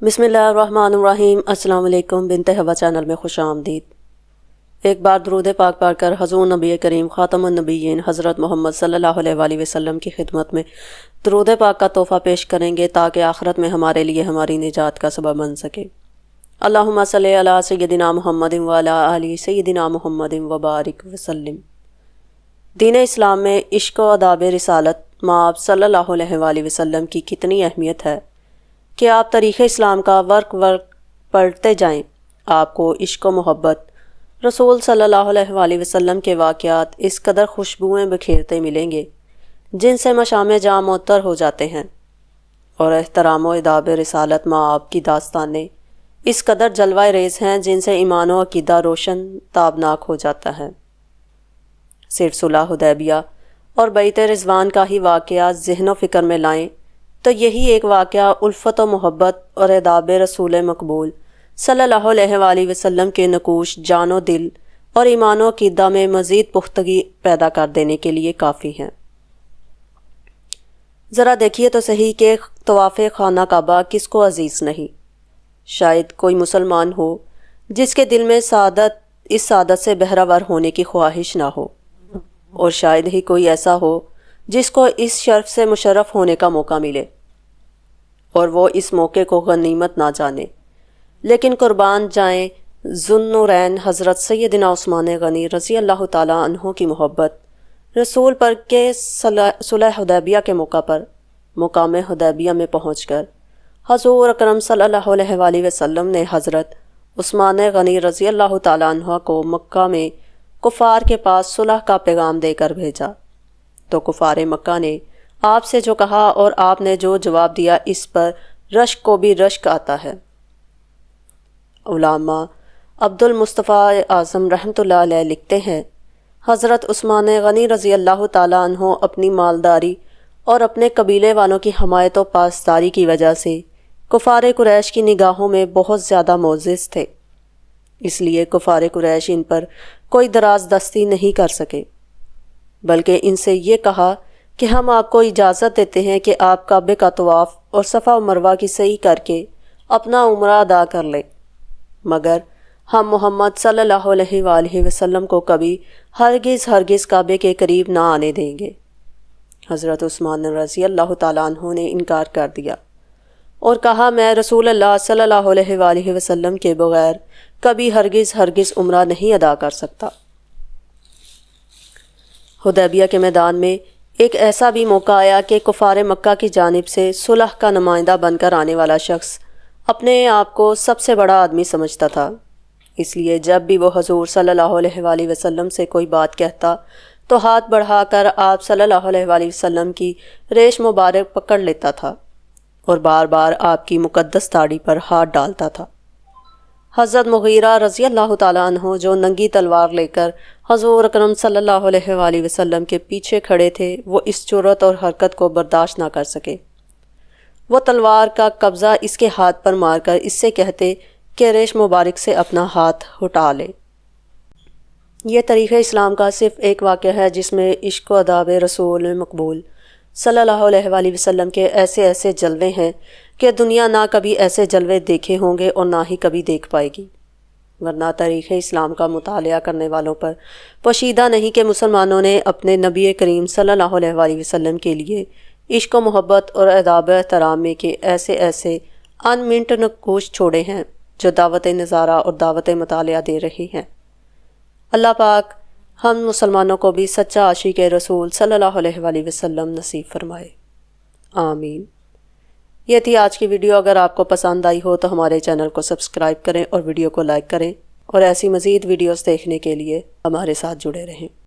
بسم اللہ الرحمن الرحیم۔ السلام علیکم، بنت ہوا چینل میں خوش آمدید۔ ایک بار درود پاک پڑھ کر حضور نبی کریم خاتم النبیین حضرت محمد صلی اللہ علیہ وآلہ وسلم کی خدمت میں درود پاک کا تحفہ پیش کریں گے تاکہ آخرت میں ہمارے لیے ہماری نجات کا سبب بن سکے۔ اللہم صلی علی سیدنا محمد وعلی آل سیدنا محمد وبارک وسلم۔ دین اسلام میں عشق و آداب رسالت مآب صلی اللہ علیہ وآلہ وسلم کی کتنی اہمیت ہے کہ آپ تاریخ اسلام کا ورق پڑھتے جائیں، آپ کو عشق و محبت رسول صلی اللہ علیہ وآلہ وسلم کے واقعات اس قدر خوشبوئیں بکھیرتے ملیں گے جن سے مشام جاں معطر ہو جاتے ہیں، اور احترام و اداب رسالت مآب کی داستانیں اس قدر جلوہ ریز ہیں جن سے ایمان و عقیدہ روشن تابناک ہو جاتا ہے۔ صرف صلح حدیبیہ اور بیعت رضوان کا ہی واقعہ ذہن و فکر میں لائیں تو یہی ایک واقعہ الفت و محبت اور اداب رسول مقبول صلی اللہ علیہ وآلہ وسلم کے نقوش جان و دل اور ایمان و عقیدہ میں مزید پختگی پیدا کر دینے کے لیے کافی ہیں۔ ذرا دیکھیے تو صحیح کہ طواف خانہ کعبہ کس کو عزیز نہیں۔ شاید کوئی مسلمان ہو جس کے دل میں اس سعادت سے بہرہ ور ہونے کی خواہش نہ ہو، اور شاید ہی کوئی ایسا ہو جس کو اس شرف سے مشرف ہونے کا موقع ملے اور وہ اس موقع کو غنیمت نہ جانے۔ لیکن قربان جائیں ذوالنورین حضرت سیدنا عثمان غنی رضی اللہ تعالیٰ عنہ کی محبت رسول پر کے صلح حدیبیہ کے موقع پر مقام حدیبیہ میں پہنچ کر حضور اکرم صلی اللہ علیہ وآلہ وسلم نے حضرت عثمان غنی رضی اللہ تعالیٰ عنہ کو مکہ میں کفار کے پاس صلح کا پیغام دے کر بھیجا، تو کفار مکہ نے آپ سے جو کہا اور آپ نے جو جواب دیا اس پر رشک کو بھی رشک آتا ہے۔ علامہ عبد المصطفیٰ اعظم رحمۃ اللہ علیہ لکھتے ہیں، حضرت عثمان غنی رضی اللہ تعالیٰ عنہ اپنی مالداری اور اپنے قبیلے والوں کی حمایت و پاسداری کی وجہ سے کفار قریش کی نگاہوں میں بہت زیادہ معزز تھے، اس لیے کفار قریش ان پر کوئی دراز دستی نہیں کر سکے، بلکہ ان سے یہ کہا کہ ہم آپ کو اجازت دیتے ہیں کہ آپ کعبے کا طواف اور صفا و مروہ کی سعی کر کے اپنا عمرہ ادا کر لیں، مگر ہم محمد صلی اللہ علیہ وآلہ وسلم کو کبھی ہرگز کعبے کے قریب نہ آنے دیں گے۔ حضرت عثمان رضی اللہ تعالیٰ عنہ نے انکار کر دیا اور کہا، میں رسول اللہ صلی اللہ علیہ وآلہ وسلم کے بغیر کبھی ہرگز عمرہ نہیں ادا کر سکتا۔ حدیبیہ کے میدان میں ایک ایسا بھی موقع آیا کہ کفار مکہ کی جانب سے صلح کا نمائندہ بن کر آنے والا شخص اپنے آپ کو سب سے بڑا آدمی سمجھتا تھا، اس لیے جب بھی وہ حضور صلی اللہ علیہ وآلہ وسلم سے کوئی بات کہتا تو ہاتھ بڑھا کر آپ صلی اللہ علیہ وآلہ وسلم کی ریش مبارک پکڑ لیتا تھا اور بار بار آپ کی مقدس داڑھی پر ہاتھ ڈالتا تھا۔ حضرت مغیرہ رضی اللہ تعالیٰ عنہ جو ننگی تلوار لے کر حضور اکرم صلی اللہ علیہ وآلہ وسلم کے پیچھے کھڑے تھے، وہ اس جرأت اور حرکت کو برداشت نہ کر سکے۔ وہ تلوار کا قبضہ اس کے ہاتھ پر مار کر اس سے کہتے کہ ریش مبارک سے اپنا ہاتھ ہٹا لے۔ یہ تاریخ اسلام کا صرف ایک واقعہ ہے جس میں عشق و اداب رسول مقبول صلی اللہ علیہ وآلہ وسلم کے ایسے جلوے ہیں کہ دنیا نہ کبھی ایسے جلوے دیکھے ہوں گے اور نہ ہی کبھی دیکھ پائے گی، ورنہ تاریخ اسلام کا مطالعہ کرنے والوں پر پوشیدہ نہیں کہ مسلمانوں نے اپنے نبی کریم صلی اللہ علیہ وآلہ وسلم کے لیے عشق و محبت اور اداب احترام میں کے ایسے ان منٹ نقوش چھوڑے ہیں جو دعوت نظارہ اور دعوت مطالعہ دے رہے ہیں۔ اللہ پاک ہم مسلمانوں کو بھی سچا عاشق رسول صلی اللہ علیہ وآلہ وسلم نصیب فرمائے، آمین۔ یہ تھی آج کی ویڈیو۔ اگر آپ کو پسند آئی ہو تو ہمارے چینل کو سبسکرائب کریں اور ویڈیو کو لائک کریں، اور ایسی مزید ویڈیوز دیکھنے کے لیے ہمارے ساتھ جڑے رہیں۔